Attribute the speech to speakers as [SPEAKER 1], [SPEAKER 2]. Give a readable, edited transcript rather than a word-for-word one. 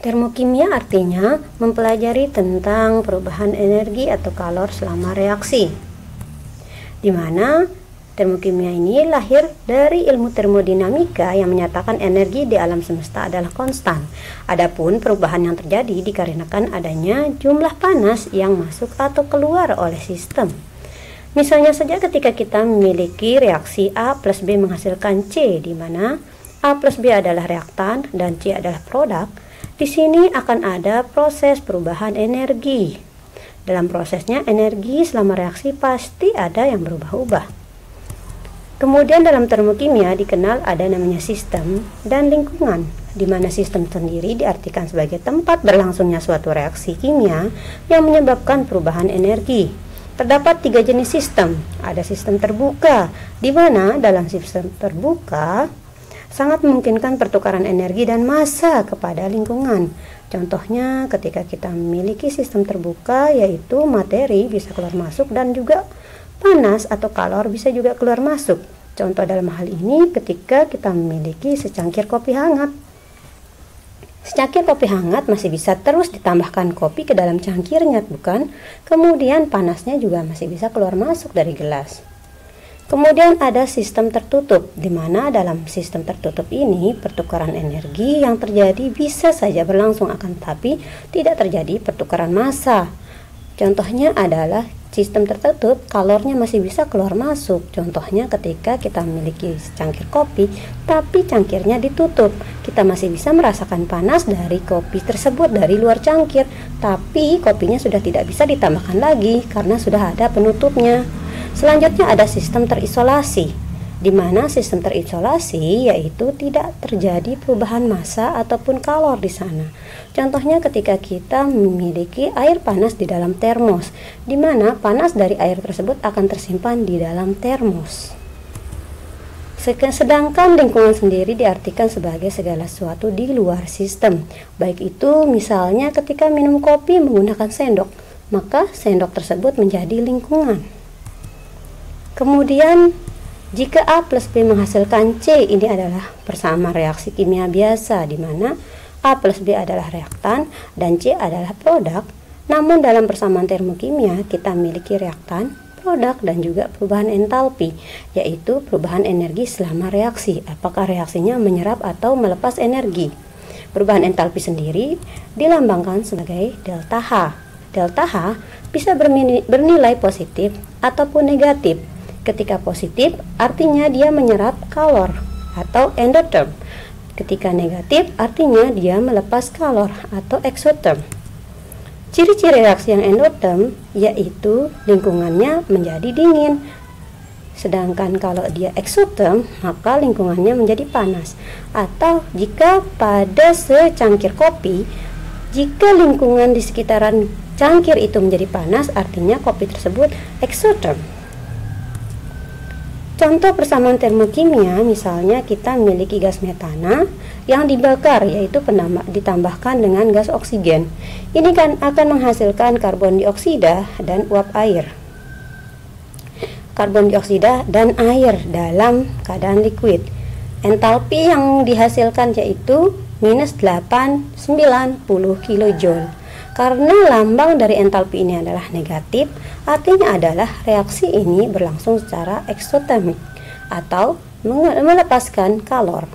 [SPEAKER 1] Termokimia artinya mempelajari tentang perubahan energi atau kalor selama reaksi, di mana termokimia ini lahir dari ilmu termodinamika yang menyatakan energi di alam semesta adalah konstan. Adapun perubahan yang terjadi dikarenakan adanya jumlah panas yang masuk atau keluar oleh sistem. Misalnya saja ketika kita memiliki reaksi A plus B menghasilkan C, di mana A plus B adalah reaktan dan C adalah produk. Di sini akan ada proses perubahan energi. Dalam prosesnya energi selama reaksi pasti ada yang berubah-ubah. Kemudian dalam termokimia dikenal ada namanya sistem dan lingkungan, di mana sistem sendiri diartikan sebagai tempat berlangsungnya suatu reaksi kimia yang menyebabkan perubahan energi. Terdapat 3 jenis sistem. Ada sistem terbuka, di mana dalam sistem terbuka sangat memungkinkan pertukaran energi dan massa kepada lingkungan. Contohnya ketika kita memiliki sistem terbuka, yaitu materi bisa keluar masuk dan juga panas atau kalor bisa juga keluar masuk. Contoh dalam hal ini ketika kita memiliki secangkir kopi hangat. Secangkir kopi hangat masih bisa terus ditambahkan kopi ke dalam cangkirnya, bukan? Kemudian panasnya juga masih bisa keluar masuk dari gelas. Kemudian ada sistem tertutup, di mana dalam sistem tertutup ini pertukaran energi yang terjadi bisa saja berlangsung, akan tetapi tidak terjadi pertukaran massa. Contohnya adalah sistem tertutup, kalornya masih bisa keluar masuk. Contohnya ketika kita memiliki cangkir kopi, tapi cangkirnya ditutup, kita masih bisa merasakan panas dari kopi tersebut dari luar cangkir, tapi kopinya sudah tidak bisa ditambahkan lagi karena sudah ada penutupnya. Selanjutnya ada sistem terisolasi, di mana sistem terisolasi yaitu tidak terjadi perubahan massa ataupun kalor di sana. Contohnya ketika kita memiliki air panas di dalam termos, di mana panas dari air tersebut akan tersimpan di dalam termos. Sedangkan lingkungan sendiri diartikan sebagai segala sesuatu di luar sistem. Baik itu misalnya ketika minum kopi menggunakan sendok, maka sendok tersebut menjadi lingkungan. Kemudian jika A plus B menghasilkan C, ini adalah persamaan reaksi kimia biasa, di mana A plus B adalah reaktan dan C adalah produk. Namun dalam persamaan termokimia kita memiliki reaktan, produk, dan juga perubahan entalpi, yaitu perubahan energi selama reaksi. Apakah reaksinya menyerap atau melepas energi? Perubahan entalpi sendiri dilambangkan sebagai delta H. Delta H bisa bernilai positif ataupun negatif. Ketika positif artinya dia menyerap kalor atau endotherm. Ketika negatif artinya dia melepas kalor atau exotherm. Ciri-ciri reaksi yang endotherm yaitu lingkungannya menjadi dingin. Sedangkan kalau dia exotherm maka lingkungannya menjadi panas. Atau jika pada secangkir kopi, jika lingkungan di sekitaran cangkir itu menjadi panas, artinya kopi tersebut exotherm. Contoh persamaan termokimia, misalnya kita memiliki gas metana yang dibakar, yaitu ditambahkan dengan gas oksigen. Ini kan akan menghasilkan karbon dioksida dan uap air. Karbon dioksida dan air dalam keadaan liquid. Entalpi yang dihasilkan yaitu minus 890 kJ. Karena lambang dari entalpi ini adalah negatif, artinya adalah reaksi ini berlangsung secara eksotermik atau melepaskan kalor.